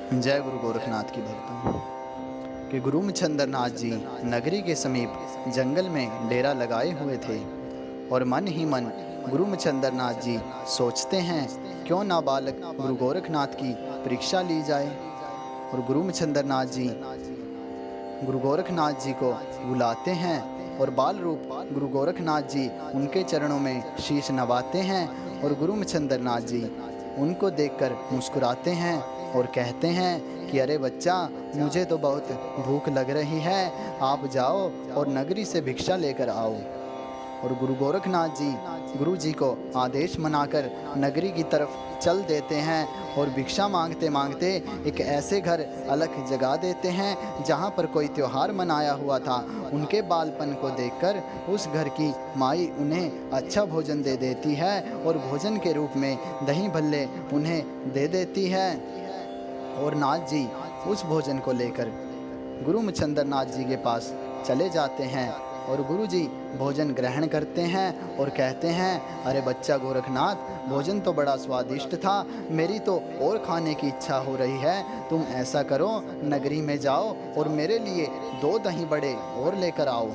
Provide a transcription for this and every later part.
जय गुरु गोरखनाथ की भक्तों कि गुरु मच्छंद्रनाथ जी नगरी के समीप जंगल में डेरा लगाए हुए थे और मन ही मन गुरु मच्छंद्रनाथ जी सोचते हैं क्यों ना बालक गुरु गोरखनाथ की परीक्षा ली जाए। और गुरु मच्छंद्रनाथ जी गुरु गोरखनाथ जी को बुलाते हैं और बाल रूप गुरु गोरखनाथ जी उनके चरणों में शीश नवाते हैं और गुरु मच्छंद्रनाथ जी उनको देखकर मुस्कुराते हैं और कहते हैं कि अरे बच्चा, मुझे तो बहुत भूख लग रही है, आप जाओ और नगरी से भिक्षा लेकर आओ। और गुरु गोरखनाथ जी गुरु जी को आदेश मनाकर नगरी की तरफ चल देते हैं और भिक्षा मांगते मांगते एक ऐसे घर अलग जगा देते हैं जहाँ पर कोई त्योहार मनाया हुआ था। उनके बालपन को देखकर उस घर की माई उन्हें अच्छा भोजन दे देती है और भोजन के रूप में दही भल्ले उन्हें दे देती है। और नाथ जी उस भोजन को लेकर गुरु मच्छंद्रनाथ जी के पास चले जाते हैं और गुरु जी भोजन ग्रहण करते हैं और कहते हैं, अरे बच्चा गोरखनाथ, भोजन तो बड़ा स्वादिष्ट था, मेरी तो और खाने की इच्छा हो रही है। तुम ऐसा करो, नगरी में जाओ और मेरे लिए 2 दही बड़े और लेकर आओ।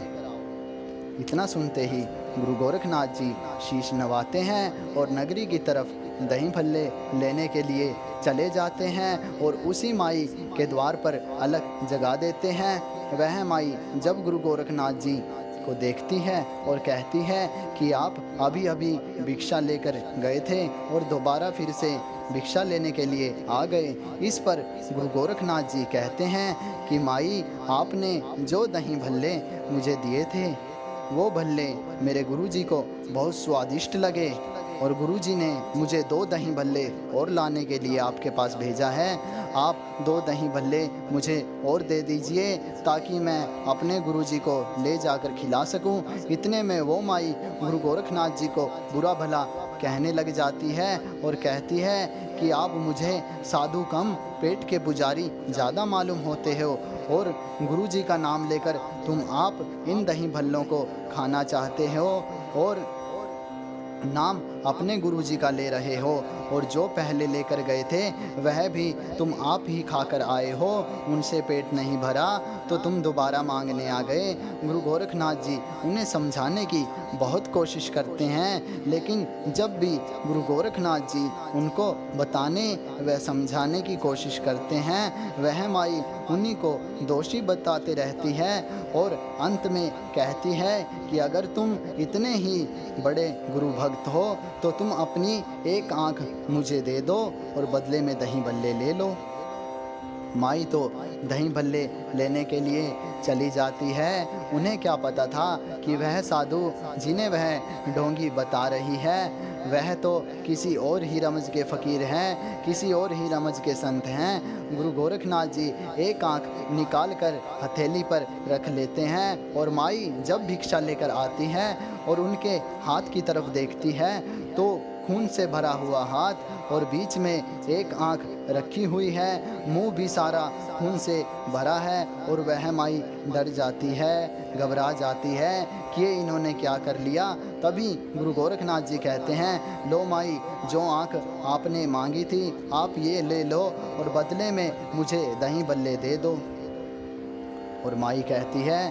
इतना सुनते ही गुरु गोरखनाथ जी शीश नवाते हैं और नगरी की तरफ दही भल्ले लेने के लिए चले जाते हैं और उसी माई के द्वार पर अलग जगा देते हैं। वह माई जब गुरु गोरखनाथ जी को देखती है और कहती है कि आप अभी अभी भिक्षा लेकर गए थे और दोबारा फिर से भिक्षा लेने के लिए आ गए। इस पर गुरु गोरखनाथ जी कहते हैं कि माई, आपने जो दही भल्ले मुझे दिए थे वो भल्ले मेरे गुरुजी को बहुत स्वादिष्ट लगे और गुरुजी ने मुझे 2 दही भल्ले और लाने के लिए आपके पास भेजा है। आप 2 दही भल्ले मुझे और दे दीजिए ताकि मैं अपने गुरुजी को ले जाकर खिला सकूं। इतने में वो माई गुरु गोरखनाथ जी को बुरा भला कहने लग जाती है और कहती है कि आप मुझे साधु कम पेट के पुजारी ज़्यादा मालूम होते हो और गुरुजी का नाम लेकर तुम आप इन दही भल्लों को खाना चाहते हो और नाम अपने गुरुजी का ले रहे हो और जो पहले लेकर गए थे वह भी तुम आप ही खाकर आए हो, उनसे पेट नहीं भरा तो तुम दोबारा मांगने आ गए। गुरु गोरखनाथ जी उन्हें समझाने की बहुत कोशिश करते हैं, लेकिन जब भी गुरु गोरखनाथ जी उनको बताने व समझाने की कोशिश करते हैं वह माई उन्हीं को दोषी बताते रहती है और अंत में कहती है कि अगर तुम इतने ही बड़े गुरु भक्त हो तो तुम अपनी एक आंख मुझे दे दो और बदले में दही भल्ले ले लो। माई तो दही भल्ले लेने के लिए चली जाती है। उन्हें क्या पता था कि वह साधु जिन्हें वह ढोंगी बता रही है वह तो किसी और ही रमज के फ़कीर हैं, किसी और ही रमज के संत हैं। गुरु गोरखनाथ जी एक आंख निकाल कर हथेली पर रख लेते हैं और माई जब भिक्षा लेकर आती है और उनके हाथ की तरफ देखती है तो खून से भरा हुआ हाथ और बीच में एक आंख रखी हुई है, मुंह भी सारा खून से भरा है और वह माई डर जाती है, घबरा जाती है कि ये इन्होंने क्या कर लिया। तभी गुरु गोरखनाथ जी कहते हैं, लो माई, जो आंख आपने मांगी थी आप ये ले लो और बदले में मुझे दही भल्ले दे दो। और माई कहती है,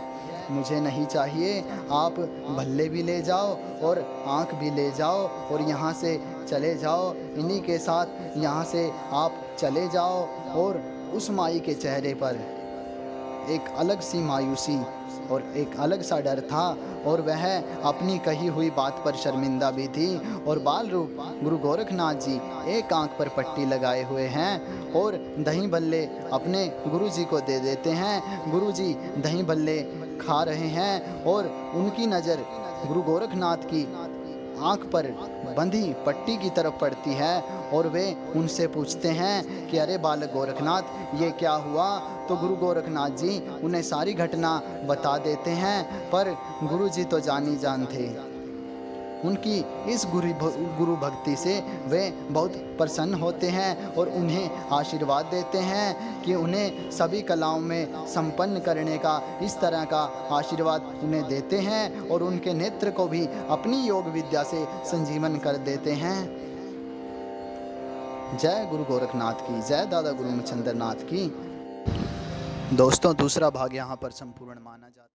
मुझे नहीं चाहिए, आप भल्ले भी ले जाओ और आँख भी ले जाओ और यहाँ से चले जाओ, इन्हीं के साथ यहाँ से आप चले जाओ। और उस माई के चेहरे पर एक अलग सी मायूसी और एक अलग सा डर था और वह अपनी कही हुई बात पर शर्मिंदा भी थी। और बाल रूप गुरु गोरखनाथ जी एक आंख पर पट्टी लगाए हुए हैं और दही भल्ले अपने गुरुजी को दे देते हैं। गुरुजी दही भल्ले खा रहे हैं और उनकी नज़र गुरु गोरखनाथ की आँख पर बंधी पट्टी की तरफ पड़ती है और वे उनसे पूछते हैं कि अरे बालक गोरखनाथ, ये क्या हुआ। तो गुरु गोरखनाथ जी उन्हें सारी घटना बता देते हैं, पर गुरुजी तो जानी जान थे। उनकी इस गुरु भक्ति से वे बहुत प्रसन्न होते हैं और उन्हें आशीर्वाद देते हैं कि उन्हें सभी कलाओं में संपन्न करने का इस तरह का आशीर्वाद उन्हें देते हैं और उनके नेत्र को भी अपनी योग विद्या से संजीवन कर देते हैं। जय गुरु गोरखनाथ की, जय दादा गुरु मच्छिंद्र नाथ की। दोस्तों दूसरा भाग यहाँ पर संपूर्ण माना जाता है।